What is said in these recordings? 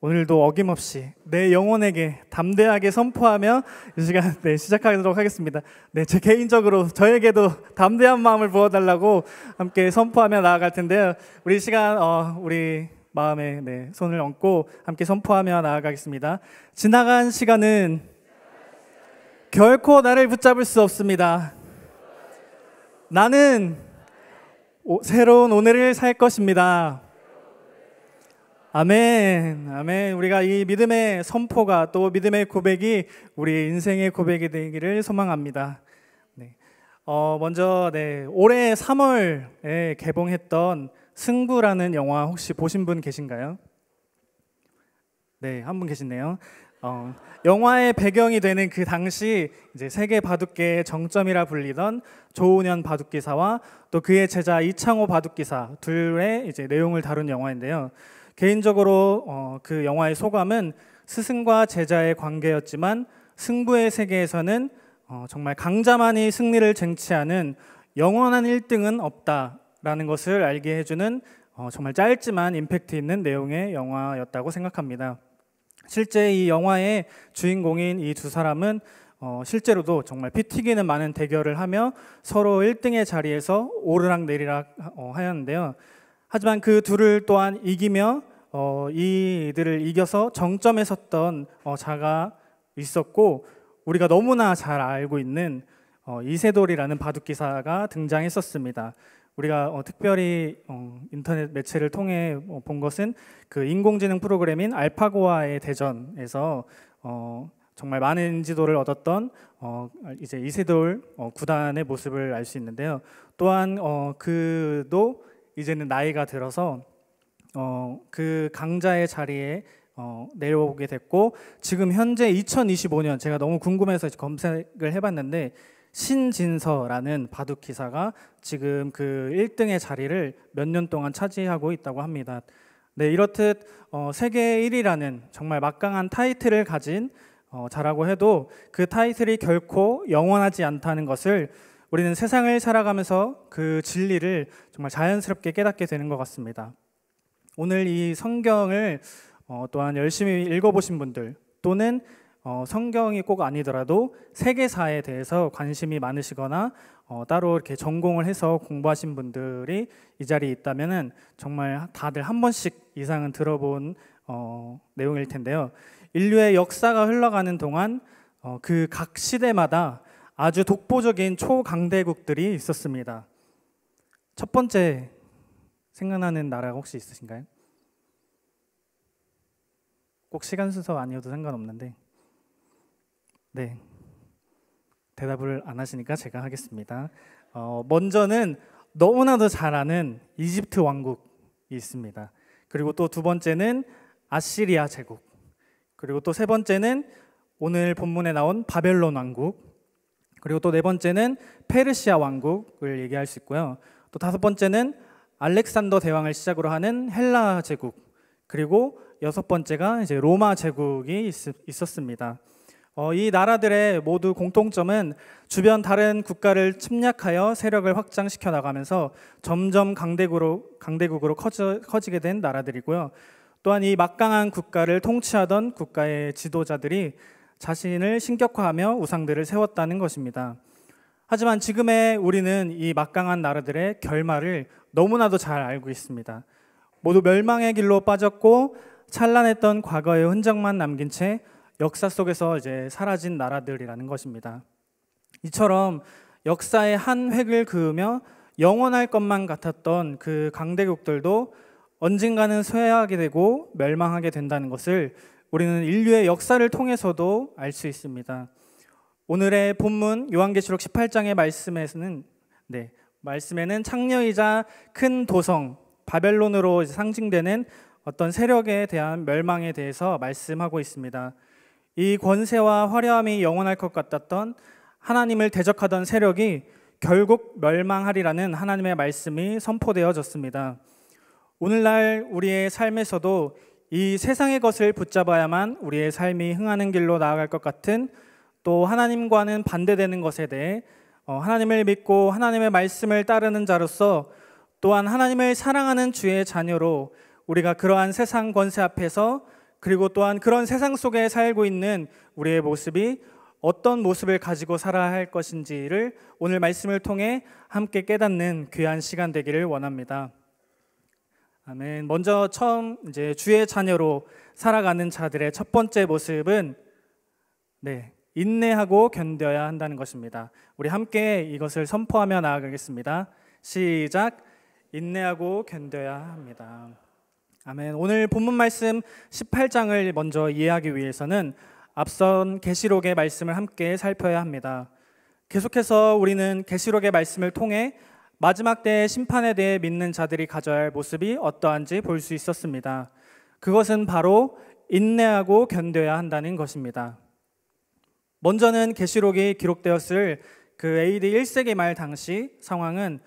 오늘도 어김없이 내 영혼에게 담대하게 선포하며 이 시간 시작하도록 하겠습니다. 제 개인적으로 저에게도 담대한 마음을 부어달라고 함께 선포하며 나아갈 텐데요. 우리 시간 우리 마음에 손을 얹고 함께 선포하며 나아가겠습니다. 지나간 시간은 결코 나를 붙잡을 수 없습니다. 나는 새로운 오늘을 살 것입니다. 아멘, 아멘. 우리가 이 믿음의 선포가 또 믿음의 고백이 우리 인생의 고백이 되기를 소망합니다. 먼저 올해 3월에 개봉했던 승부라는 영화 혹시 보신 분 계신가요? 네, 한 분 계시네요. 영화의 배경이 되는 그 당시 이제 세계 바둑계의 정점이라 불리던 조훈현 바둑기사와 또 그의 제자 이창호 바둑기사 둘의 이제 내용을 다룬 영화인데요. 개인적으로 그 영화의 소감은 스승과 제자의 관계였지만 승부의 세계에서는 정말 강자만이 승리를 쟁취하는 영원한 1등은 없다라는 것을 알게 해주는 정말 짧지만 임팩트 있는 내용의 영화였다고 생각합니다. 실제 이 영화의 주인공인 이 두 사람은 실제로도 정말 피 튀기는 많은 대결을 하며 서로 1등의 자리에서 오르락내리락 하였는데요. 하지만 그 둘을 또한 이기며 이들을 이겨서 정점에 섰던 자가 있었고, 우리가 너무나 잘 알고 있는 이세돌이라는 바둑기사가 등장했었습니다. 우리가 특별히 인터넷 매체를 통해 본 것은 그 인공지능 프로그램인 알파고와의 대전에서 정말 많은 인지도를 얻었던 이제 이세돌 구단의 모습을 알 수 있는데요. 또한 그도 이제는 나이가 들어서 그 강자의 자리에 내려오게 됐고, 지금 현재 2025년 제가 너무 궁금해서 검색을 해봤는데 신진서라는 바둑기사가 지금 그 1등의 자리를 몇 년 동안 차지하고 있다고 합니다. 이렇듯 세계 1위라는 정말 막강한 타이틀을 가진 자라고 해도 그 타이틀이 결코 영원하지 않다는 것을 우리는 세상을 살아가면서 그 진리를 정말 자연스럽게 깨닫게 되는 것 같습니다. 오늘 이 성경을 또한 열심히 읽어보신 분들, 또는 성경이 꼭 아니더라도 세계사에 대해서 관심이 많으시거나 따로 이렇게 전공을 해서 공부하신 분들이 이 자리에 있다면은 정말 다들 한 번씩 이상은 들어본 내용일 텐데요. 인류의 역사가 흘러가는 동안 그 각 시대마다 아주 독보적인 초강대국들이 있었습니다. 첫 번째 생각나는 나라가 혹시 있으신가요? 꼭 시간 순서 아니어도 상관없는데 대답을 안 하시니까 제가 하겠습니다. 먼저는 너무나도 잘 아는 이집트 왕국이 있습니다. 그리고 또 두 번째는 아시리아 제국, 그리고 또 세 번째는 오늘 본문에 나온 바벨론 왕국, 그리고 또 네 번째는 페르시아 왕국을 얘기할 수 있고요. 또 다섯 번째는 알렉산더 대왕을 시작으로 하는 헬라 제국, 그리고 여섯 번째가 이제 로마 제국이 있었습니다. 이 나라들의 모두 공통점은 주변 다른 국가를 침략하여 세력을 확장시켜 나가면서 점점 강대국으로 커지게 된 나라들이고요. 또한 이 막강한 국가를 통치하던 국가의 지도자들이 자신을 신격화하며 우상들을 세웠다는 것입니다. 하지만 지금의 우리는 이 막강한 나라들의 결말을 너무나도 잘 알고 있습니다. 모두 멸망의 길로 빠졌고 찬란했던 과거의 흔적만 남긴 채 역사 속에서 이제 사라진 나라들이라는 것입니다. 이처럼 역사의 한 획을 그으며 영원할 것만 같았던 그 강대국들도 언젠가는 쇠하게 되고 멸망하게 된다는 것을 우리는 인류의 역사를 통해서도 알 수 있습니다. 오늘의 본문 요한계시록 18장의 말씀에는 창녀이자 큰 도성 바벨론으로 상징되는 어떤 세력에 대한 멸망에 대해서 말씀하고 있습니다. 이 권세와 화려함이 영원할 것 같았던 하나님을 대적하던 세력이 결국 멸망하리라는 하나님의 말씀이 선포되어졌습니다. 오늘날 우리의 삶에서도 이 세상의 것을 붙잡아야만 우리의 삶이 흥하는 길로 나아갈 것 같은, 또 하나님과는 반대되는 것에 대해 하나님을 믿고 하나님의 말씀을 따르는 자로서, 또한 하나님을 사랑하는 주의 자녀로 우리가 그러한 세상 권세 앞에서 그리고 또한 그런 세상 속에 살고 있는 우리의 모습이 어떤 모습을 가지고 살아야 할 것인지를 오늘 말씀을 통해 함께 깨닫는 귀한 시간 되기를 원합니다. 아멘. 먼저 처음 이제 주의 자녀로 살아가는 자들의 첫 번째 모습은 인내하고 견뎌야 한다는 것입니다. 우리 함께 이것을 선포하며 나아가겠습니다. 시작. 인내하고 견뎌야 합니다. 아멘. 오늘 본문 말씀 18장을 먼저 이해하기 위해서는 앞선 계시록의 말씀을 함께 살펴야 합니다. 계속해서 우리는 계시록의 말씀을 통해 마지막 때의 심판에 대해 믿는 자들이 가져야 할 모습이 어떠한지 볼 수 있었습니다. 그것은 바로 인내하고 견뎌야 한다는 것입니다. 먼저는 계시록이 기록되었을 그 AD 1세기 말 당시 상황은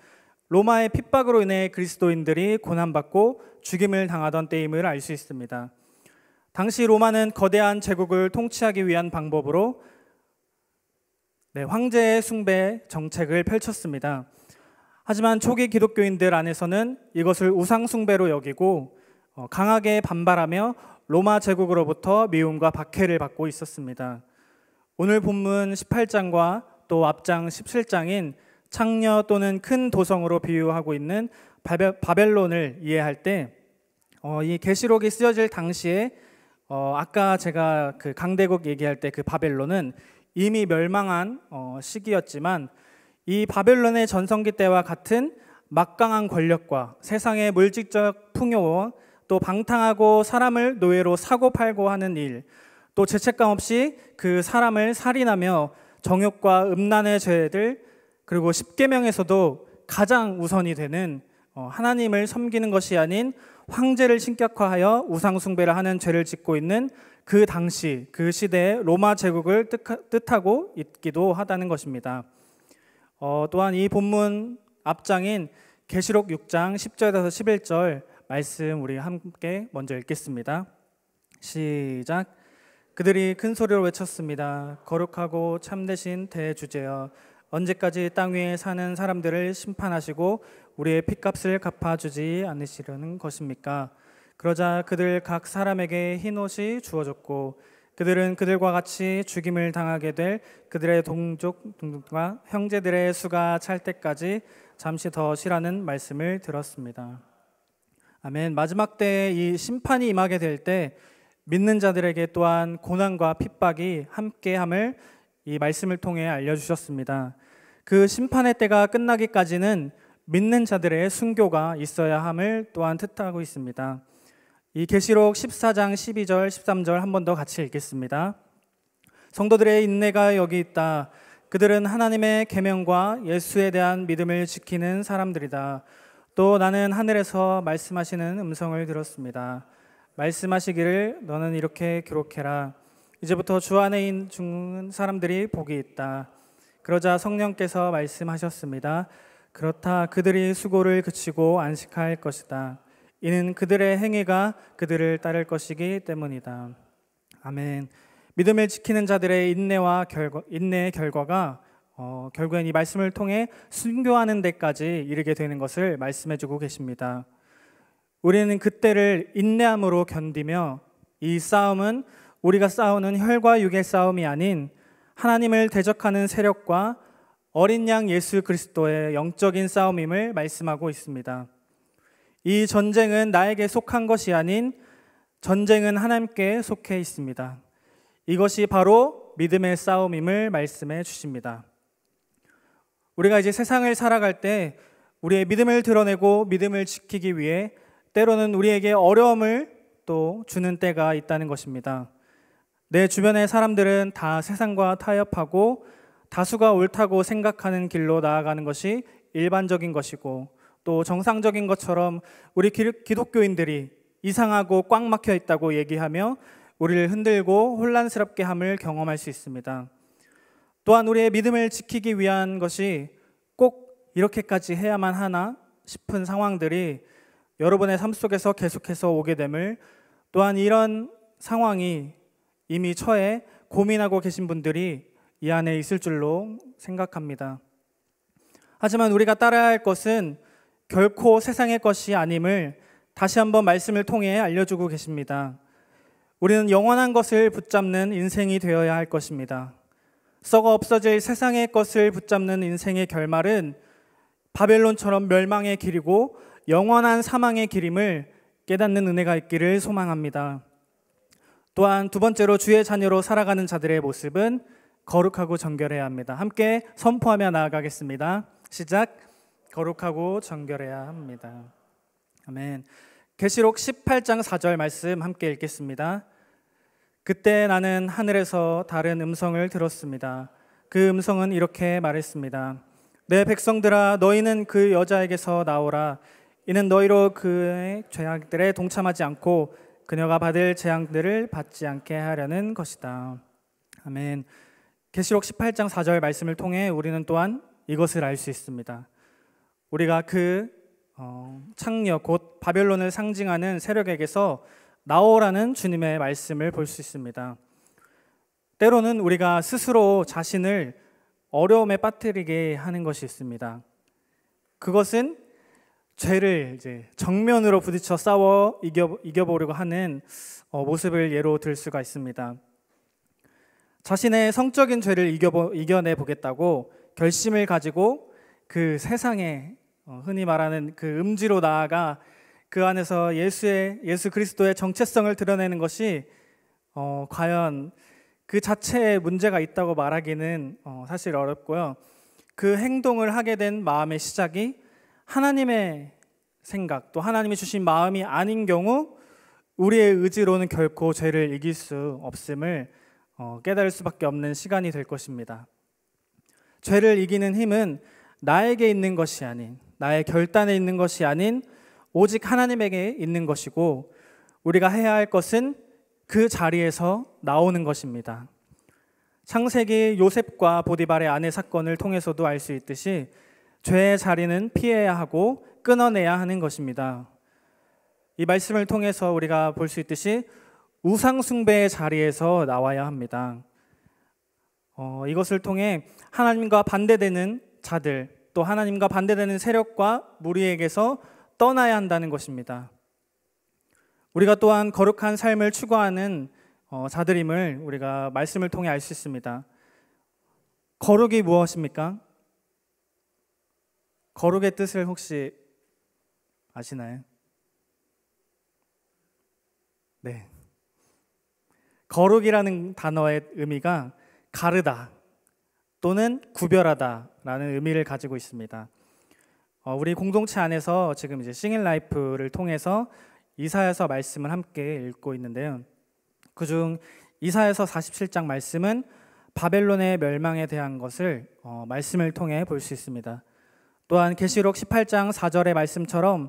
로마의 핍박으로 인해 그리스도인들이 고난받고 죽임을 당하던 때임을 알 수 있습니다. 당시 로마는 거대한 제국을 통치하기 위한 방법으로 황제의 숭배 정책을 펼쳤습니다. 하지만 초기 기독교인들 안에서는 이것을 우상 숭배로 여기고 강하게 반발하며 로마 제국으로부터 미움과 박해를 받고 있었습니다. 오늘 본문 18장과 또 앞장 17장인 창녀 또는 큰 도성으로 비유하고 있는 바벨론을 이해할 때 이 계시록이 쓰여질 당시에 아까 제가 그 강대국 얘기할 때 그 바벨론은 이미 멸망한 시기였지만 이 바벨론의 전성기 때와 같은 막강한 권력과 세상의 물질적 풍요와 또 방탕하고 사람을 노예로 사고 팔고 하는 일, 또 죄책감 없이 그 사람을 살인하며 정욕과 음란의 죄들, 그리고 십계명에서도 가장 우선이 되는 하나님을 섬기는 것이 아닌 황제를 신격화하여 우상 숭배를 하는 죄를 짓고 있는 그 당시 그 시대의 로마 제국을 뜻하고 있기도 하다는 것입니다. 또한 이 본문 앞장인 계시록 6장 10절에서 11절 말씀 우리 함께 먼저 읽겠습니다. 시작. 그들이 큰 소리로 외쳤습니다. 거룩하고 참되신 대주제여, 언제까지 땅 위에 사는 사람들을 심판하시고 우리의 핏값을 갚아주지 않으시려는 것입니까? 그러자 그들 각 사람에게 흰 옷이 주어졌고 그들은 그들과 같이 죽임을 당하게 될 그들의 동족과 형제들의 수가 찰 때까지 잠시 더 쉬라는 말씀을 들었습니다. 아멘. 마지막 때에 이 심판이 임하게 될 때 믿는 자들에게 또한 고난과 핍박이 함께함을 이 말씀을 통해 알려주셨습니다. 그 심판의 때가 끝나기까지는 믿는 자들의 순교가 있어야 함을 또한 뜻하고 있습니다. 이 계시록 14장 12절 13절 한 번 더 같이 읽겠습니다. 성도들의 인내가 여기 있다. 그들은 하나님의 계명과 예수에 대한 믿음을 지키는 사람들이다. 또 나는 하늘에서 말씀하시는 음성을 들었습니다. 말씀하시기를 너는 이렇게 기록해라. 이제부터 주 안에 죽는 사람들이 복이 있다. 그러자 성령께서 말씀하셨습니다. 그렇다. 그들이 수고를 그치고 안식할 것이다. 이는 그들의 행위가 그들을 따를 것이기 때문이다. 아멘. 믿음을 지키는 자들의 인내의 결과가 결국엔 이 말씀을 통해 순교하는 데까지 이르게 되는 것을 말씀해주고 계십니다. 우리는 그때를 인내함으로 견디며 이 싸움은 우리가 싸우는 혈과 육의 싸움이 아닌 하나님을 대적하는 세력과 어린 양 예수 그리스도의 영적인 싸움임을 말씀하고 있습니다. 이 전쟁은 나에게 속한 것이 아닌 전쟁은 하나님께 속해 있습니다. 이것이 바로 믿음의 싸움임을 말씀해 주십니다. 우리가 이제 세상을 살아갈 때 우리의 믿음을 드러내고 믿음을 지키기 위해 때로는 우리에게 어려움을 또 주는 때가 있다는 것입니다. 내 주변의 사람들은 다 세상과 타협하고 다수가 옳다고 생각하는 길로 나아가는 것이 일반적인 것이고 또 정상적인 것처럼 우리 기독교인들이 이상하고 꽉 막혀 있다고 얘기하며 우리를 흔들고 혼란스럽게 함을 경험할 수 있습니다. 또한 우리의 믿음을 지키기 위한 것이 꼭 이렇게까지 해야만 하나 싶은 상황들이 여러분의 삶 속에서 계속해서 오게 됨을, 또한 이런 상황이 이미 처해 고민하고 계신 분들이 이 안에 있을 줄로 생각합니다. 하지만 우리가 따라야 할 것은 결코 세상의 것이 아님을 다시 한번 말씀을 통해 알려주고 계십니다. 우리는 영원한 것을 붙잡는 인생이 되어야 할 것입니다. 썩어 없어질 세상의 것을 붙잡는 인생의 결말은 바벨론처럼 멸망의 길이고 영원한 사망의 길임을 깨닫는 은혜가 있기를 소망합니다. 또한 두 번째로 주의 자녀로 살아가는 자들의 모습은 거룩하고 정결해야 합니다. 함께 선포하며 나아가겠습니다. 시작. 거룩하고 정결해야 합니다. 아멘. 계시록 18장 4절 말씀 함께 읽겠습니다. 그때 나는 하늘에서 다른 음성을 들었습니다. 그 음성은 이렇게 말했습니다. 내 백성들아, 너희는 그 여자에게서 나오라. 이는 너희로 그의 죄악들에 동참하지 않고 그녀가 받을 재앙들을 받지 않게 하려는 것이다. 아멘. 계시록 18장 4절 말씀을 통해 우리는 또한 이것을 알 수 있습니다. 우리가 그 창녀 곧 바벨론을 상징하는 세력에게서 나오라는 주님의 말씀을 볼 수 있습니다. 때로는 우리가 스스로 자신을 어려움에 빠뜨리게 하는 것이 있습니다. 그것은 죄를 이제 정면으로 부딪혀 싸워 이겨보려고 하는 모습을 예로 들 수가 있습니다. 자신의 성적인 죄를 이겨내 보겠다고 결심을 가지고 그 세상에 흔히 말하는 그 음지로 나아가 그 안에서 예수 그리스도의 정체성을 드러내는 것이 과연 그 자체에 문제가 있다고 말하기는 사실 어렵고요. 그 행동을 하게 된 마음의 시작이 하나님의 생각 또 하나님이 주신 마음이 아닌 경우 우리의 의지로는 결코 죄를 이길 수 없음을 깨달을 수밖에 없는 시간이 될 것입니다. 죄를 이기는 힘은 나에게 있는 것이 아닌, 나의 결단에 있는 것이 아닌 오직 하나님에게 있는 것이고, 우리가 해야 할 것은 그 자리에서 나오는 것입니다. 창세기 요셉과 보디발의 아내 사건을 통해서도 알 수 있듯이 죄의 자리는 피해야 하고 끊어내야 하는 것입니다. 이 말씀을 통해서 우리가 볼 수 있듯이 우상 숭배의 자리에서 나와야 합니다. 이것을 통해 하나님과 반대되는 자들, 또 하나님과 반대되는 세력과 무리에게서 떠나야 한다는 것입니다. 우리가 또한 거룩한 삶을 추구하는 자들임을 우리가 말씀을 통해 알 수 있습니다. 거룩이 무엇입니까? 거룩의 뜻을 혹시 아시나요? 네. 거룩이라는 단어의 의미가 가르다 또는 구별하다라는 의미를 가지고 있습니다. 우리 공동체 안에서 지금 이제 싱잉 라이프를 통해서 이사야서 말씀을 함께 읽고 있는데요. 그중 이사야서 47장 말씀은 바벨론의 멸망에 대한 것을 말씀을 통해 볼 수 있습니다. 또한 계시록 18장 4절의 말씀처럼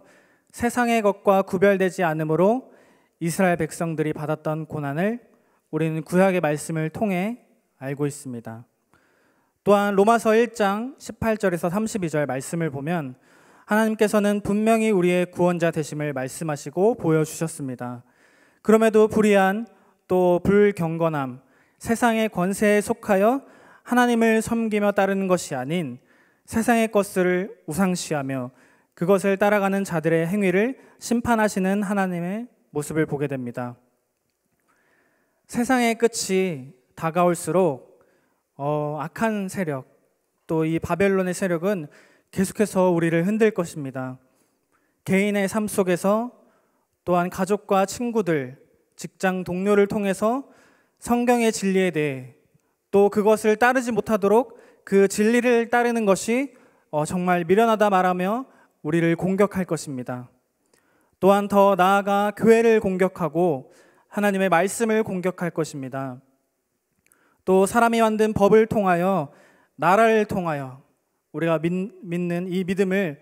세상의 것과 구별되지 않으므로 이스라엘 백성들이 받았던 고난을 우리는 구약의 말씀을 통해 알고 있습니다. 또한 로마서 1장 18절에서 32절 말씀을 보면 하나님께서는 분명히 우리의 구원자 되심을 말씀하시고 보여주셨습니다. 그럼에도 불의한 또 불경건함, 세상의 권세에 속하여 하나님을 섬기며 따르는 것이 아닌 세상의 것을 우상시하며 그것을 따라가는 자들의 행위를 심판하시는 하나님의 모습을 보게 됩니다. 세상의 끝이 다가올수록 악한 세력, 또 이 바벨론의 세력은 계속해서 우리를 흔들 것입니다. 개인의 삶 속에서 또한 가족과 친구들, 직장 동료를 통해서 성경의 진리에 대해 또 그것을 따르지 못하도록 그 진리를 따르는 것이 정말 미련하다 말하며 우리를 공격할 것입니다. 또한 더 나아가 교회를 공격하고 하나님의 말씀을 공격할 것입니다. 또 사람이 만든 법을 통하여 나라를 통하여 우리가 믿는 이 믿음을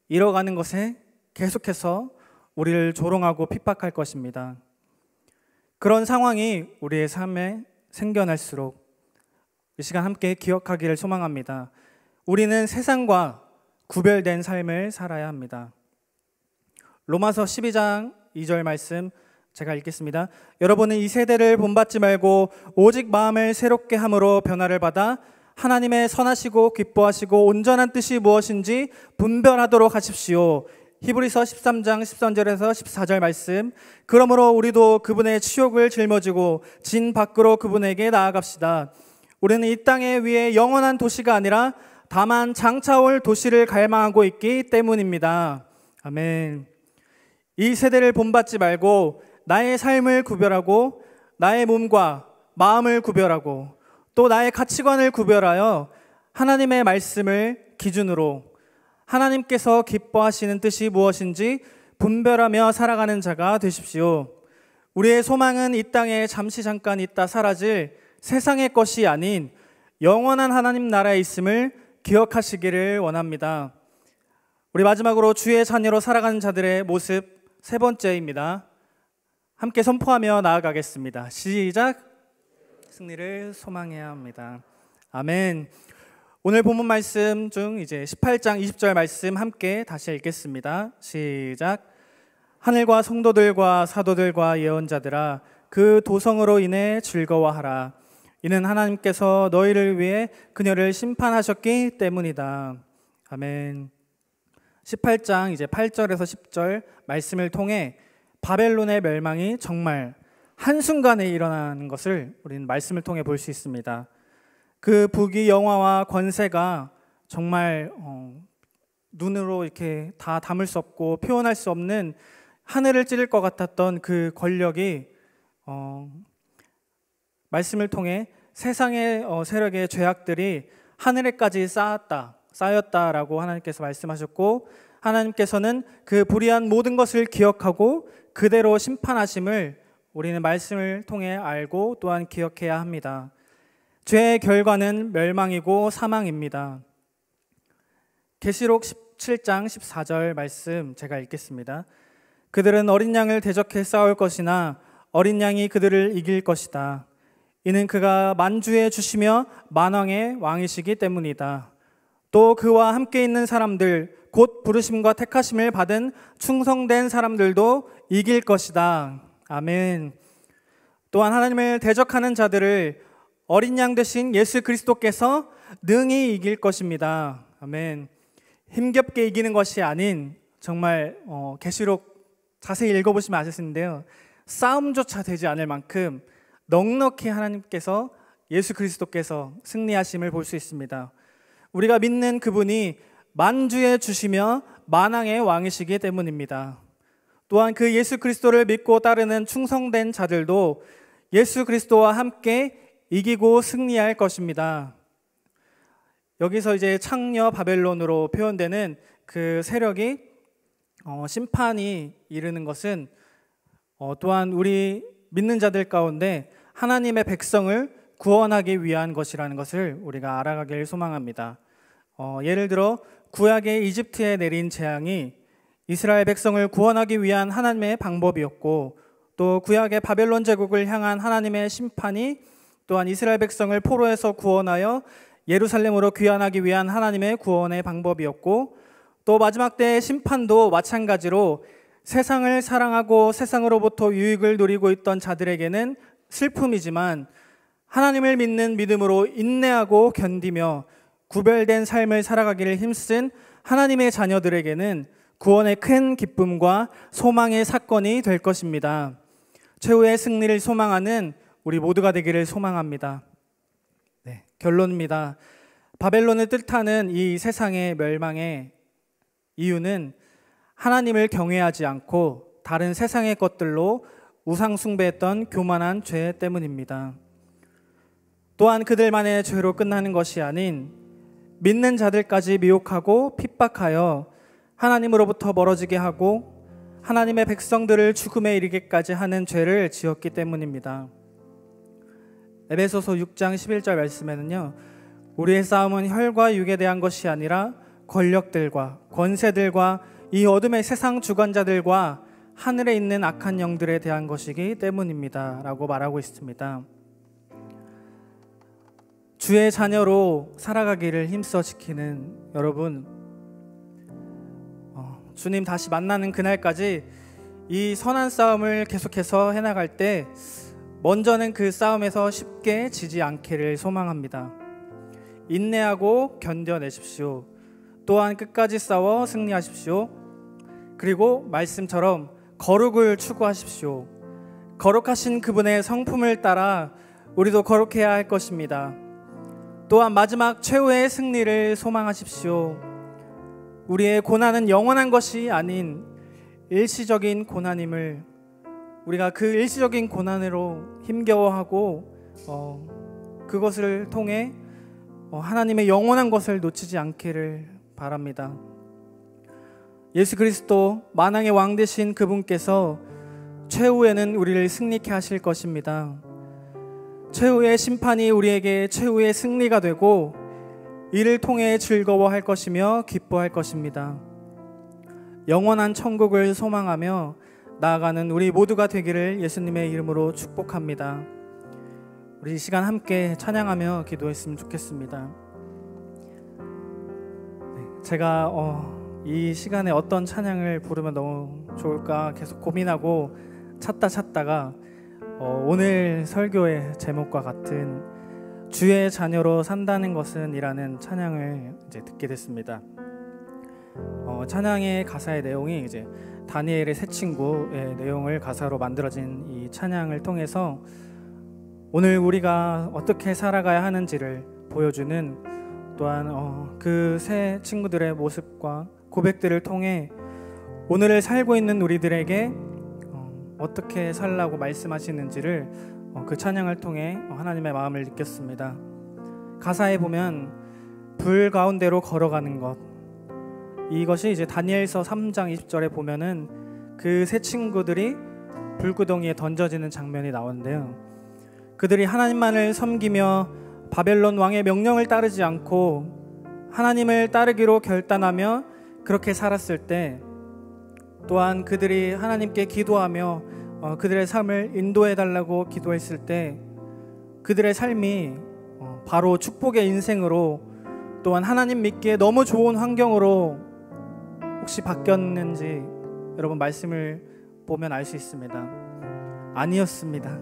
잃어가는 것에 계속해서 우리를 조롱하고 핍박할 것입니다. 그런 상황이 우리의 삶에 생겨날수록 이 시간 함께 기억하기를 소망합니다. 우리는 세상과 구별된 삶을 살아야 합니다. 로마서 12장 2절 말씀 제가 읽겠습니다. 여러분은 이 세대를 본받지 말고 오직 마음을 새롭게 함으로 변화를 받아 하나님의 선하시고 기뻐하시고 온전한 뜻이 무엇인지 분별하도록 하십시오. 히브리서 13장 13절에서 14절 말씀. 그러므로 우리도 그분의 치욕을 짊어지고 진 밖으로 그분에게 나아갑시다. 우리는 이 땅에 위에 영원한 도시가 아니라 다만 장차올 도시를 갈망하고 있기 때문입니다. 아멘. 이 세대를 본받지 말고 나의 삶을 구별하고 나의 몸과 마음을 구별하고 또 나의 가치관을 구별하여 하나님의 말씀을 기준으로 하나님께서 기뻐하시는 뜻이 무엇인지 분별하며 살아가는 자가 되십시오. 우리의 소망은 이 땅에 잠시 잠깐 있다 사라질 세상의 것이 아닌 영원한 하나님 나라에 있음을 기억하시기를 원합니다. 우리 마지막으로 주의 자녀로 살아가는 자들의 모습 세 번째입니다. 함께 선포하며 나아가겠습니다. 시작. 승리를 소망해야 합니다. 아멘. 오늘 본문 말씀 중 이제 18장 20절 말씀 함께 다시 읽겠습니다. 시작. 하늘과 성도들과 사도들과 예언자들아 그 도성으로 인해 즐거워하라. 이는 하나님께서 너희를 위해 그녀를 심판하셨기 때문이다. 아멘. 18장 이제 8절에서 10절 말씀을 통해 바벨론의 멸망이 정말 한순간에 일어나는 것을 우리는 말씀을 통해 볼 수 있습니다. 그 부귀 영화와 권세가 정말 눈으로 이렇게 다 담을 수 없고 표현할 수 없는 하늘을 찌를 것 같았던 그 권력이 말씀을 통해 세상의 세력의 죄악들이 하늘에까지 쌓였다라고 하나님께서 말씀하셨고, 하나님께서는 그 불의한 모든 것을 기억하고 그대로 심판하심을 우리는 말씀을 통해 알고 또한 기억해야 합니다. 죄의 결과는 멸망이고 사망입니다. 계시록 17장 14절 말씀 제가 읽겠습니다. 그들은 어린 양을 대적해 싸울 것이나 어린 양이 그들을 이길 것이다. 이는 그가 만주의 주시며 만왕의 왕이시기 때문이다. 또 그와 함께 있는 사람들 곧 부르심과 택하심을 받은 충성된 사람들도 이길 것이다. 아멘. 또한 하나님을 대적하는 자들을 어린 양 되신 예수 그리스도께서 능히 이길 것입니다. 아멘. 힘겹게 이기는 것이 아닌 정말 계시록 자세히 읽어보시면 아실 수 있는데요, 싸움조차 되지 않을 만큼 넉넉히 하나님께서 예수 그리스도께서 승리하심을 볼 수 있습니다. 우리가 믿는 그분이 만주의 주시며 만왕의 왕이시기 때문입니다. 또한 그 예수 그리스도를 믿고 따르는 충성된 자들도 예수 그리스도와 함께 이기고 승리할 것입니다. 여기서 이제 창녀 바벨론으로 표현되는 그 세력이 심판이 이르는 것은 또한 우리 믿는 자들 가운데 하나님의 백성을 구원하기 위한 것이라는 것을 우리가 알아가길 소망합니다. 예를 들어 구약의 이집트에 내린 재앙이 이스라엘 백성을 구원하기 위한 하나님의 방법이었고, 또 구약의 바벨론 제국을 향한 하나님의 심판이 또한 이스라엘 백성을 포로에서 구원하여 예루살렘으로 귀환하기 위한 하나님의 구원의 방법이었고, 또 마지막 때의 심판도 마찬가지로 세상을 사랑하고 세상으로부터 유익을 누리고 있던 자들에게는 슬픔이지만 하나님을 믿는 믿음으로 인내하고 견디며 구별된 삶을 살아가기를 힘쓴 하나님의 자녀들에게는 구원의 큰 기쁨과 소망의 사건이 될 것입니다. 최후의 승리를 소망하는 우리 모두가 되기를 소망합니다. 네, 결론입니다. 바벨론을 뜻하는 이 세상의 멸망의 이유는 하나님을 경외하지 않고 다른 세상의 것들로 우상 숭배했던 교만한 죄 때문입니다. 또한 그들만의 죄로 끝나는 것이 아닌 믿는 자들까지 미혹하고 핍박하여 하나님으로부터 멀어지게 하고 하나님의 백성들을 죽음에 이르게까지 하는 죄를 지었기 때문입니다. 에베소서 6장 11절 말씀에는요, 우리의 싸움은 혈과 육에 대한 것이 아니라 권력들과 권세들과 이 어둠의 세상 주관자들과 하늘에 있는 악한 영들에 대한 것이기 때문입니다 라고 말하고 있습니다. 주의 자녀로 살아가기를 힘써 지키는 여러분, 주님 다시 만나는 그날까지 이 선한 싸움을 계속해서 해나갈 때 먼저는 그 싸움에서 쉽게 지지 않기를 소망합니다. 인내하고 견뎌내십시오. 또한 끝까지 싸워 승리하십시오. 그리고 말씀처럼 거룩을 추구하십시오. 거룩하신 그분의 성품을 따라 우리도 거룩해야 할 것입니다. 또한 마지막 최후의 승리를 소망하십시오. 우리의 고난은 영원한 것이 아닌 일시적인 고난임을 우리가 그 일시적인 고난으로 힘겨워하고 그것을 통해 하나님의 영원한 것을 놓치지 않기를 바랍니다. 예수 그리스도 만왕의 왕 되신 그분께서 최후에는 우리를 승리케 하실 것입니다. 최후의 심판이 우리에게 최후의 승리가 되고 이를 통해 즐거워할 것이며 기뻐할 것입니다. 영원한 천국을 소망하며 나아가는 우리 모두가 되기를 예수님의 이름으로 축복합니다. 우리 이 시간 함께 찬양하며 기도했으면 좋겠습니다. 제가 이 시간에 어떤 찬양을 부르면 너무 좋을까 계속 고민하고 찾다가 오늘 설교의 제목과 같은 주의 자녀로 산다는 것은 이라는 찬양을 이제 듣게 됐습니다. 찬양의 가사의 내용이 이제 다니엘의 세 친구의 내용을 가사로 만들어진 이 찬양을 통해서 오늘 우리가 어떻게 살아가야 하는지를 보여주는, 또한 그 세 친구들의 모습과 고백들을 통해 오늘을 살고 있는 우리들에게 어떻게 살라고 말씀하시는지를 그 찬양을 통해 하나님의 마음을 느꼈습니다. 가사에 보면 불 가운데로 걸어가는 것, 이것이 이제 다니엘서 3장 20절에 보면은 그 세 친구들이 불구덩이에 던져지는 장면이 나오는데요. 그들이 하나님만을 섬기며 바벨론 왕의 명령을 따르지 않고 하나님을 따르기로 결단하며 그렇게 살았을 때, 또한 그들이 하나님께 기도하며 그들의 삶을 인도해 달라고 기도했을 때 그들의 삶이 바로 축복의 인생으로, 또한 하나님 믿기에 너무 좋은 환경으로 혹시 바뀌었는지 여러분 말씀을 보면 알 수 있습니다. 아니었습니다.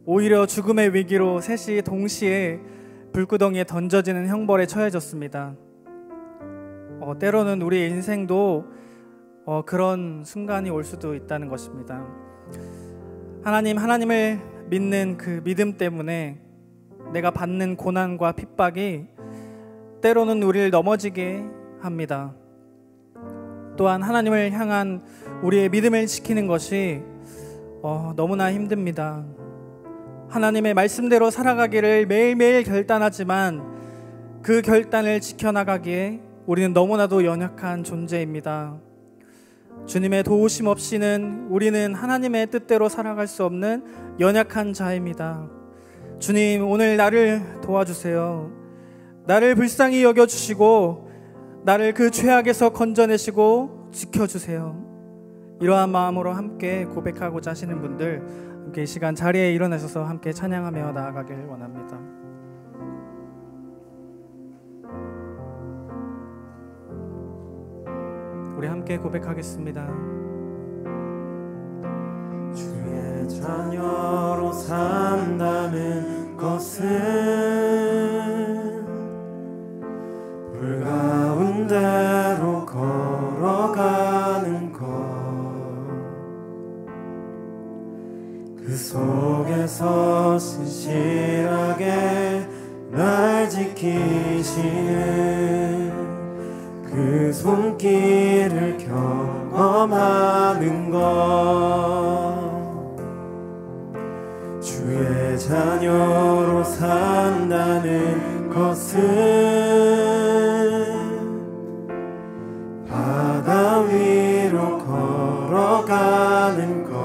오히려 죽음의 위기로 셋이 동시에 불구덩이에 던져지는 형벌에 처해졌습니다. 때로는 우리의 인생도 그런 순간이 올 수도 있다는 것입니다. 하나님을 믿는 그 믿음 때문에 내가 받는 고난과 핍박이 때로는 우리를 넘어지게 합니다. 또한 하나님을 향한 우리의 믿음을 지키는 것이 너무나 힘듭니다. 하나님의 말씀대로 살아가기를 매일매일 결단하지만 그 결단을 지켜나가기에 우리는 너무나도 연약한 존재입니다. 주님의 도우심 없이는 우리는 하나님의 뜻대로 살아갈 수 없는 연약한 자입니다. 주님, 오늘 나를 도와주세요. 나를 불쌍히 여겨주시고 나를 그 죄악에서 건져내시고 지켜주세요. 이러한 마음으로 함께 고백하고자 하시는 분들, 함께 이 시간 자리에 일어나셔서 함께 찬양하며 나아가길 원합니다. 우리 함께 고백하겠습니다. 주의 자녀로 산다는 것은 불 가운데로 걸어가는 것, 그 속에서 신실하게 날 지키시는 그 손길을 경험하는 것, 주의 자녀로 산다는 것은 바다 위로 걸어가는 것,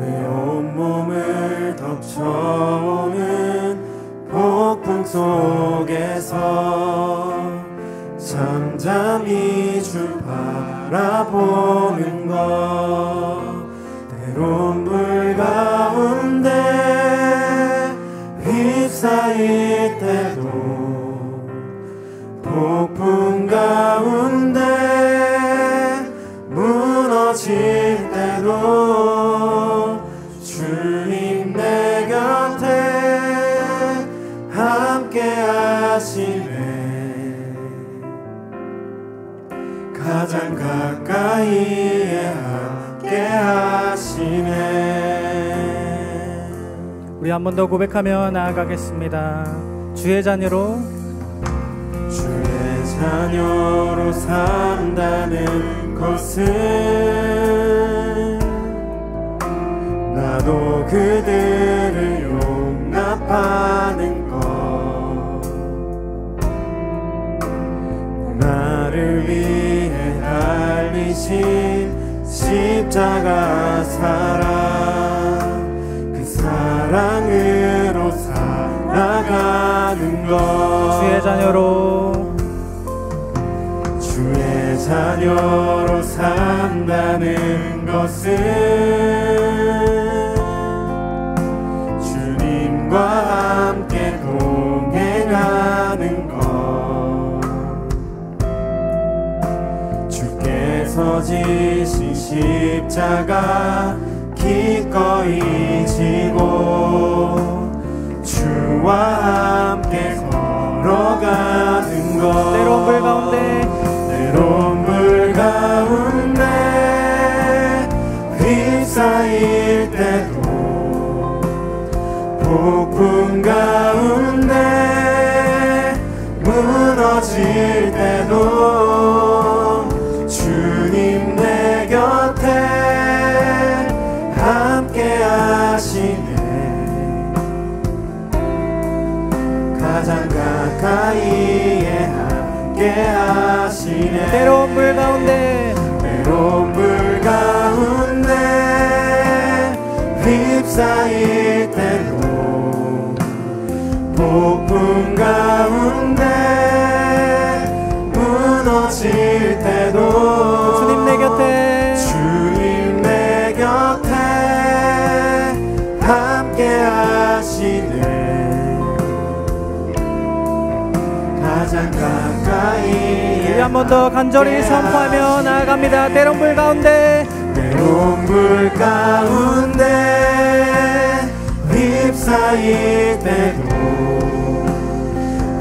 내 온몸을 덮쳐오는 폭풍 속에서 잠잠히 줄 바라보는 것, 때론 물 가운데 휩싸일 때도 폭풍 가운데 무너질 때도 주님 내 곁에 함께 하시네. 가장 가까이에 함께 하시네. 우리 한 번 더 고백하며 나아가겠습니다. 주의 자녀로 주의 자녀로 산다는 것은 나도 그들을 용납하는 것, 나를 위해 달리신 십자가 사랑, 그 사랑으로 살아가는 것. 주의 자녀로 주의 자녀로 산다는 것은 주님과 함께 동행하는 것, 주께서 지신 십자가 기꺼이 지고 주와 함께 걸어가는 것. 때로운 불 가운데 때로운 불 가운데 휩싸일 때도 폭풍 가운데 무너질 때도 주님 내 곁에 함께 하시네. 가장 가까이에 함께 하시네. 때로운 불 가운데 때로운 불 가운데 휩싸일 때도 폭풍 가운데 무너질 때도 주님 내 곁에 주님 내 곁에 함께 하시네. 가장 가까이 우리 한 번 더 간절히 선포하며 나아갑니다. 때로운 불 가운데 때로운 불 가운데 휩싸일 때도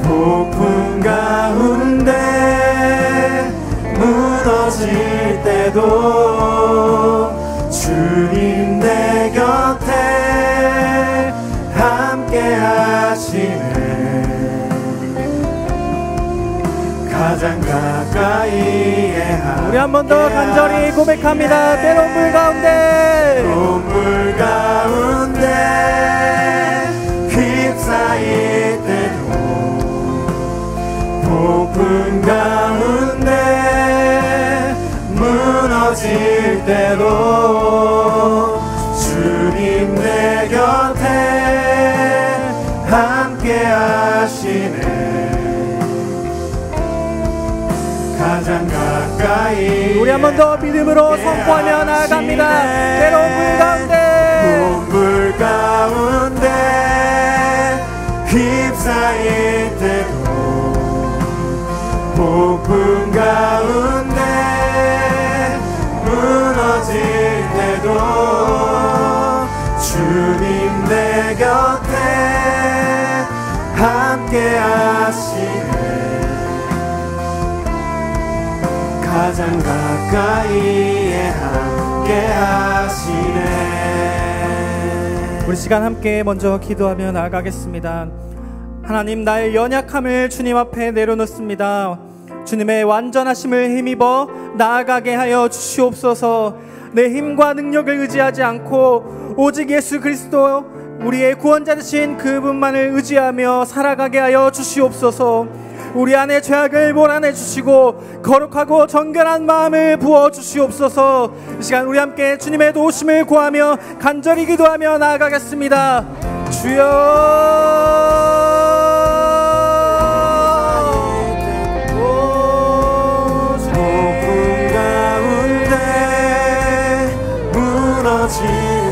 폭풍 가운데 무너질 때도 주님 내 곁에 함께 하시네. 가장 가까이에 우리 한 번 더 간절히 고백합니다. 때로운 불 가운데 때로운 불 가운데 휩싸일 때도 폭풍 가운데 무너질 때도 주님 내 곁에 함께 하시네. 가장 가까이 우리 한 번 더 믿음으로 선포하며 나아갑니다. 때로운 불 가운데 불 가운데 휩싸일 때도 폭풍 가운데 무너질 때도 주님 내 곁에 함께 하시네. 가장 가까이에 함께 하시네. 우리 시간 함께 먼저 기도하며 나아가겠습니다. 하나님, 나의 연약함을 주님 앞에 내려놓습니다. 주님의 완전하심을 힘입어 나아가게 하여 주시옵소서. 내 힘과 능력을 의지하지 않고 오직 예수 그리스도 우리의 구원자 되신 그분만을 의지하며 살아가게 하여 주시옵소서. 우리 안에 죄악을 몰아내 주시고 거룩하고 정결한 마음을 부어 주시옵소서. 이 시간 우리 함께 주님의 도우심을 구하며 간절히 기도하며 나아가겠습니다. 주여,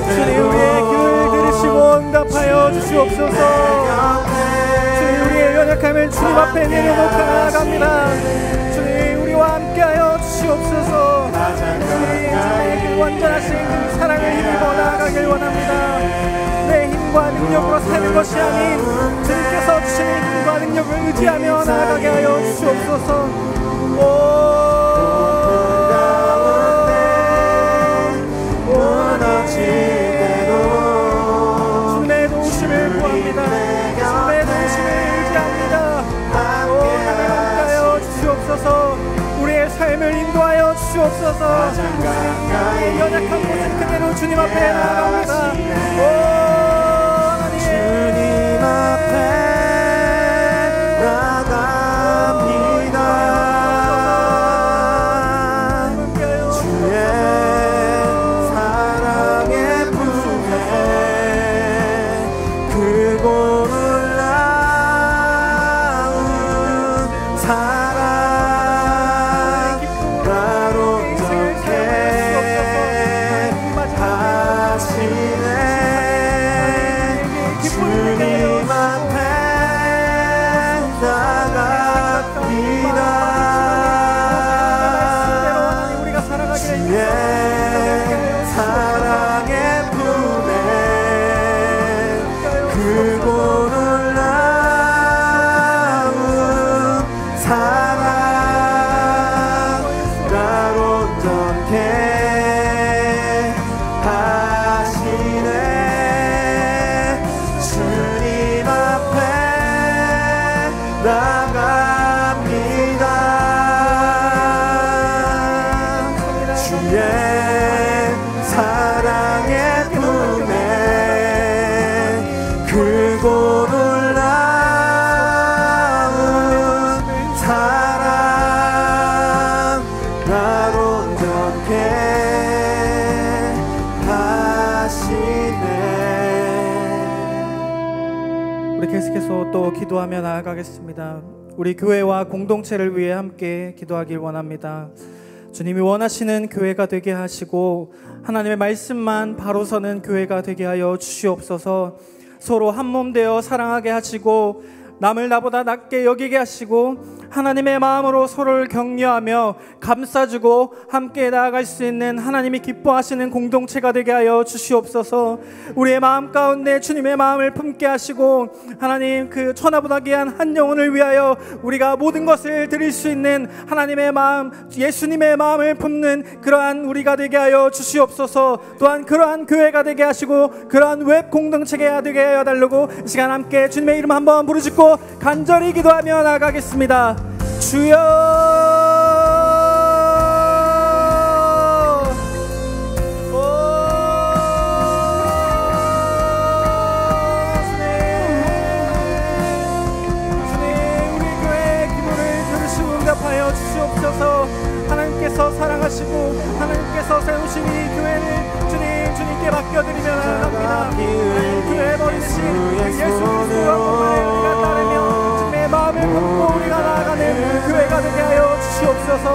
주님 우리의 기도를 들으시고 응답하여 주시옵소서. 주님 우리의 연약함을 주님 앞에 내려놓고 나아갑니다. 주님 우리와 함께하여 주시옵소서. 주님 그 완전하신 그 사랑을 힘입어 나아가길 원합니다. 내 힘과 능력으로 사는 것이 아닌 주님께서 주시는 힘과 능력을 의지하며 나아가게 하여 주시옵소서. 주시옵소서. 우리의 연약한 모습 그대로 주님 앞에 나아갑니다. 주님 앞에 나갑니다. 주의 사랑의 품에 크고 놀라운 사랑 나로 정케 하시네. 주님 앞에 나갑니다. 주의 사랑의 품에 크고 놀라운 사랑 나로 정케 하시네. 주님 앞에 나갑니다. 주의 사랑의 품에 크고 놀라운 사랑 나로 정케 하시네. 우리 계속해서 또 기도하며 나아가겠습니다. 우리 교회와 공동체를 위해 함께 기도하길 원합니다. 주님이 원하시는 교회가 되게 하시고 하나님의 말씀만 바로 서는 교회가 되게 하여 주시옵소서. 서로 한 몸 되어 사랑하게 하시고 남을 나보다 낮게 여기게 하시고 하나님의 마음으로 서로를 격려하며 감싸주고 함께 나아갈 수 있는 하나님이 기뻐하시는 공동체가 되게 하여 주시옵소서. 우리의 마음 가운데 주님의 마음을 품게 하시고 하나님 그 천하보다 귀한 한 영혼을 위하여 우리가 모든 것을 드릴 수 있는 하나님의 마음, 예수님의 마음을 품는 그러한 우리가 되게 하여 주시옵소서. 또한 그러한 교회가 되게 하시고 그러한 웹 공동체가 되게 하여 달라고 이 시간 함께 주님의 이름 한번 부르짖고 간절히 기도하며 나아가겠습니다. 주여 주님 우리 교회의 기도를 들으시고 응답하여 주시옵소서. 하나님께서 사랑하시고 하나님께서 세우신 이 교회를 주님께 맡겨드리며 나아갑니다. 교회 머리신 예수 그리스도와 공부에 우리가 따르며 주님의 마음을 품고 우리가 나아가는 교회가 되게 하여 주시옵소서.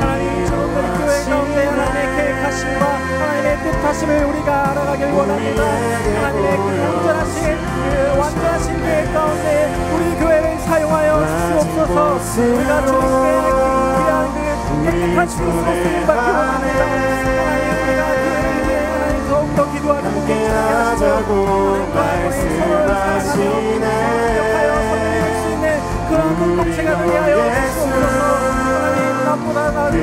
하나님 저놈들의 교회 가운데 하나님의 계획하심과 하나님의 뜻하심을 우리가 알아가길 원합니다. 하나님의 그 완전하신 계획 가운데 우리 교회를 사용하여 주시옵소서. 우리가 주님께 귀한 그 깨끗한 주님으로 쓰임받기 원합니다. 하나님 우리가 교회를 위해 하나님 더욱더 기도하는 함께 하자고 말씀하시네. 그런 공동체가 되게 하여 주시옵소서. 하나님 나보다 나를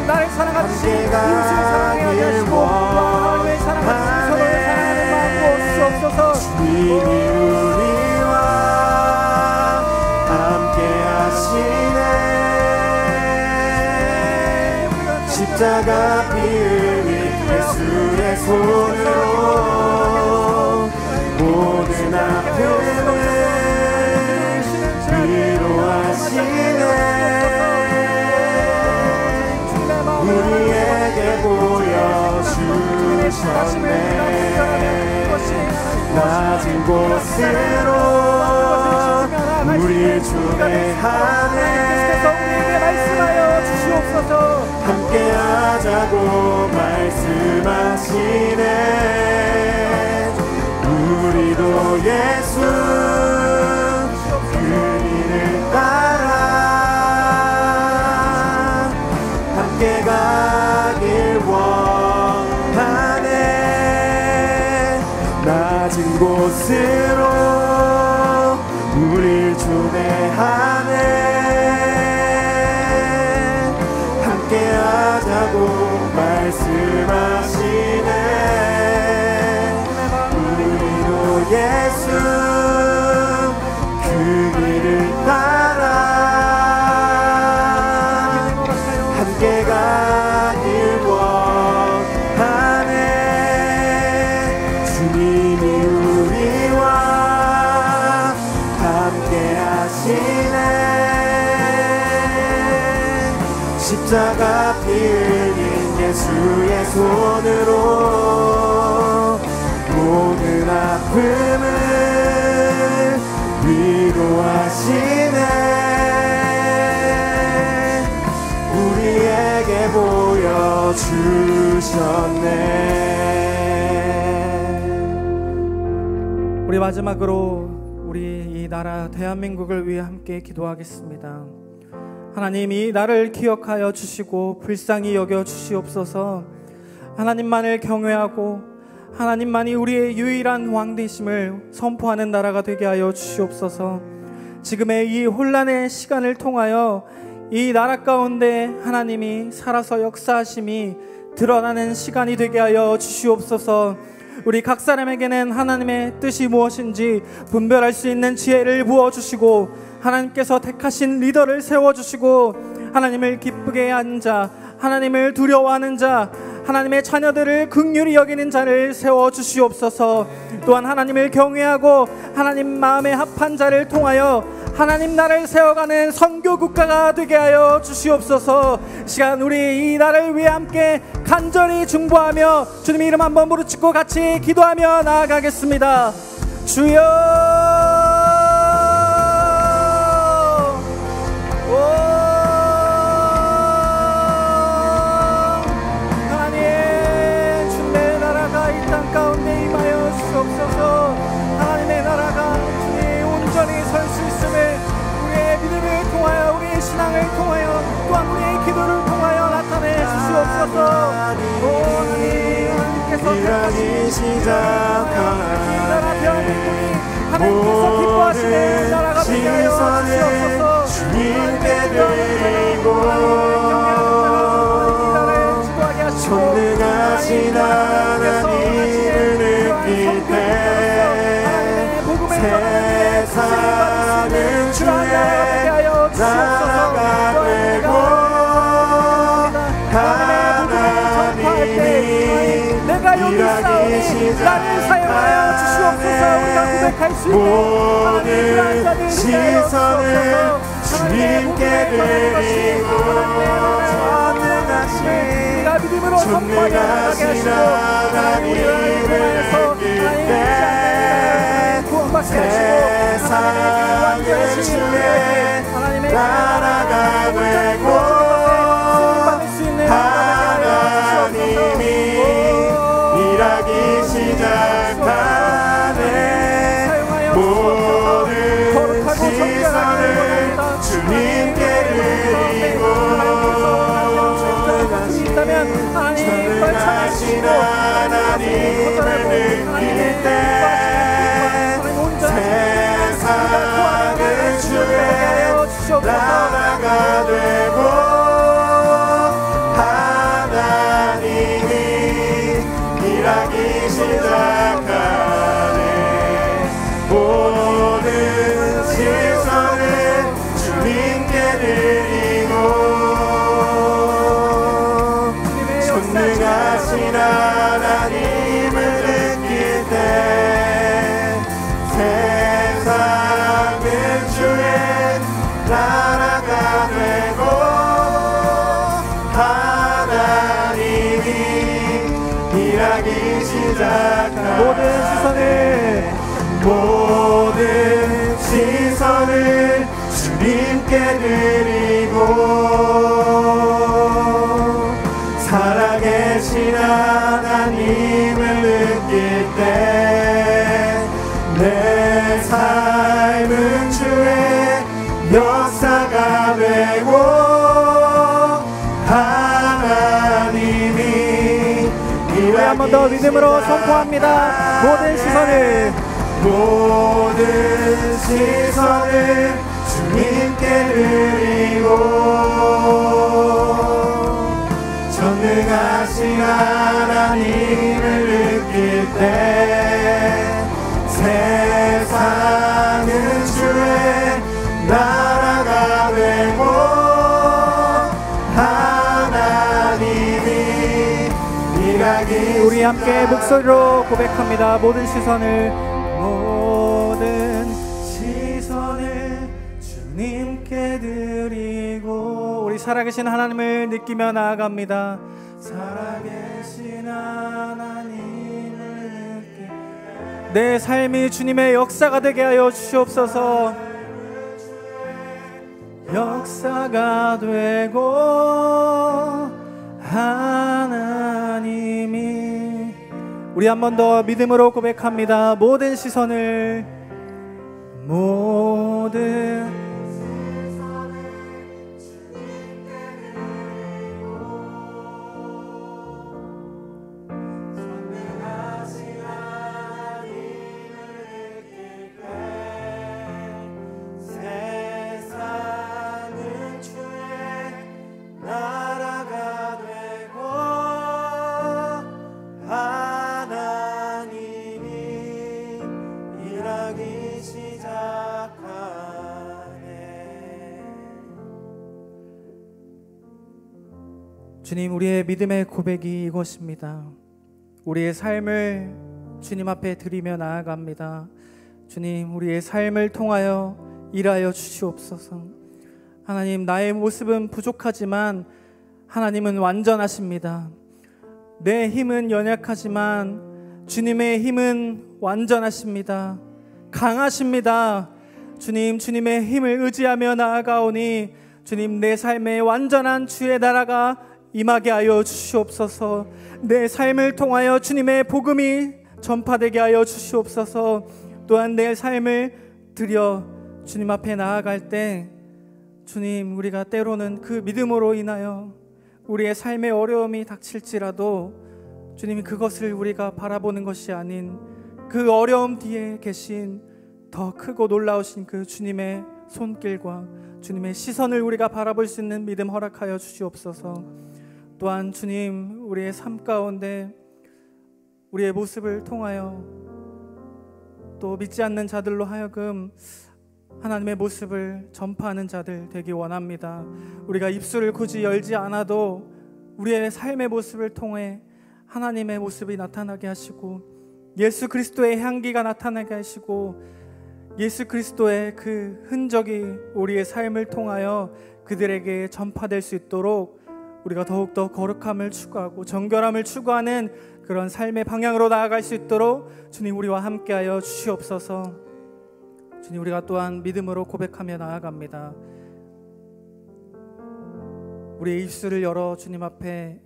나를 사랑하듯이 이웃을 사랑하게 하시고 하나님의 사랑하듯이 서로를 사랑하는 마음 주옵소서. 주님이 우리와 함께 하시네. 십자가 피 흘린 예수의 손으로 모든 아픔을 위로하시네. 우리에게 보여주셨네. 낮은 곳으로 우리 초대하네. 말씀하여 주시옵소서. 함께 하자고 말씀하시네. 우리도 예수 그 길을 따라 함께 가길 원하네. 낮은 곳으로 우릴 초대하네. 함께 하자고 말씀하시네. 예수 그 길을 따라 십자가 피 흘린 예수의 손으로 모든 아픔을 위로하시네. 우리에게 보여주셨네. 우리 마지막으로 우리 이 나라 대한민국을 위해 함께 기도하겠습니다. 하나님, 이 나라를 기억하여 주시고 불쌍히 여겨 주시옵소서. 하나님만을 경외하고 하나님만이 우리의 유일한 왕 되심을 선포하는 나라가 되게 하여 주시옵소서. 지금의 이 혼란의 시간을 통하여 이 나라 가운데 하나님이 살아서 역사하심이 드러나는 시간이 되게 하여 주시옵소서. 우리 각 사람에게는 하나님의 뜻이 무엇인지 분별할 수 있는 지혜를 부어주시고 하나님께서 택하신 리더를 세워주시고 하나님을 기쁘게 하는 자, 하나님을 두려워하는 자, 하나님의 자녀들을 긍휼히 여기는 자를 세워주시옵소서. 또한 하나님을 경외하고 하나님 마음에 합한 자를 통하여 하나님 나라를 세워가는 선교 국가가 되게 하여 주시옵소서. 시간 우리 이 나라를 위해 함께 간절히 중보하며 주님의 이름 한번 부르짖고 같이 기도하며 나아가겠습니다. 주여, 하나님, 주님의 나라가 이 땅 가운데 임하여 주시옵소서. 하나님의 나라가 주님 온전히 설 수 있음을 우리의 믿음을 통하여 우리의 신앙을 통하여 또한 우리의 기도를 통하여 나타내 주시옵소서. 하나님께서 일하기 시작하네. 이 나라 대한민국이 하나님께서 기뻐하시는 나라가 되게 하여 주시옵소서. 주님께 드리고 전능하신 하나님을 느낄 때 세상은 주의 나라가 되고 하나님이 일하기 시작하여 모든 시선을 주님께 드리고 전능하신 하나님을 느낄 때 세상은 주의 나라가 되고 하나님이 일하기 시작하네. 모든 시선을 주님께 드리고 전능하신 하나님을 느낄 때 세상은 주의 나라가 되고 하나님이 일하기 시작하네. 모든 시선을 주님께 드리고 전능하신 하나님을 느낄 때 세상은 주의 나라가 되고 하나님이 일하기 시작하네. 모든 시선을 주님께 드리고 살아계신 하나님을 느낄 때 내 삶은 주의 역사가 되고 하나님이 우리 한 번 더 믿음으로 선포합니다. 모든 시선을 주님께 드리고 전능하신 하나님을 느낄 때 세상은 주의 나라가 되고 하나님이 일하기 우리 함께 목소리로 고백합니다. 모든 시선을 주님께 드리고 우리 살아계신 하나님을 느끼며 나아갑니다. 살아계신 하나님을 느끼 내 삶이 주님의 역사가 되게 하여 주시옵소서. 역사가 되고 하나님이 우리 한 번 더 믿음으로 고백합니다. 모든 시선을 주님, 우리의 믿음의 고백이 이것입니다. 우리의 삶을 주님 앞에 드리며 나아갑니다. 주님, 우리의 삶을 통하여 일하여 주시옵소서. 하나님, 나의 모습은 부족하지만 하나님은 완전하십니다. 내 힘은 연약하지만 주님의 힘은 완전하십니다. 강하십니다. 주님, 주님의 힘을 의지하며 나아가오니 주님, 내 삶에 완전한 주의 나라가 임하게 하여 주시옵소서. 내 삶을 통하여 주님의 복음이 전파되게 하여 주시옵소서. 또한 내 삶을 드려 주님 앞에 나아갈 때 주님, 우리가 때로는 그 믿음으로 인하여 우리의 삶의 어려움이 닥칠지라도 주님이 그것을 우리가 바라보는 것이 아닌 그 어려움 뒤에 계신 더 크고 놀라우신 그 주님의 손길과 주님의 시선을 우리가 바라볼 수 있는 믿음 허락하여 주시옵소서. 또한 주님, 우리의 삶 가운데 우리의 모습을 통하여 또 믿지 않는 자들로 하여금 하나님의 모습을 전파하는 자들 되기 원합니다. 우리가 입술을 굳이 열지 않아도 우리의 삶의 모습을 통해 하나님의 모습이 나타나게 하시고 예수 그리스도의 향기가 나타나게 하시고 예수 그리스도의 그 흔적이 우리의 삶을 통하여 그들에게 전파될 수 있도록 우리가 더욱더 거룩함을 추구하고 정결함을 추구하는 그런 삶의 방향으로 나아갈 수 있도록 주님, 우리와 함께하여 주시옵소서. 주님, 우리가 또한 믿음으로 고백하며 나아갑니다. 우리의 입술을 열어 주님 앞에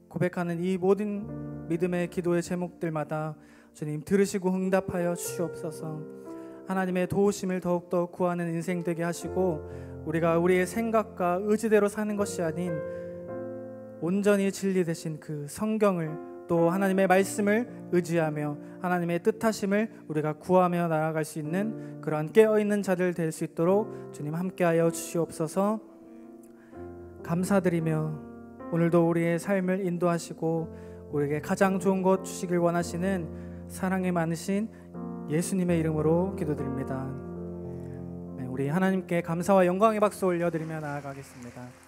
고백하는 이 모든 믿음의 기도의 제목들마다 주님, 들으시고 응답하여 주시옵소서. 하나님의 도우심을 더욱더 구하는 인생 되게 하시고 우리가 우리의 생각과 의지대로 사는 것이 아닌 온전히 진리 되신 그 성경을 또 하나님의 말씀을 의지하며 하나님의 뜻하심을 우리가 구하며 나아갈 수 있는 그러한 깨어있는 자들 될 수 있도록 주님 함께하여 주시옵소서. 감사드리며 오늘도 우리의 삶을 인도하시고 우리에게 가장 좋은 것 주시길 원하시는 사랑이 많으신 예수님의 이름으로 기도드립니다. 우리 하나님께 감사와 영광의 박수 올려드리며 나아가겠습니다.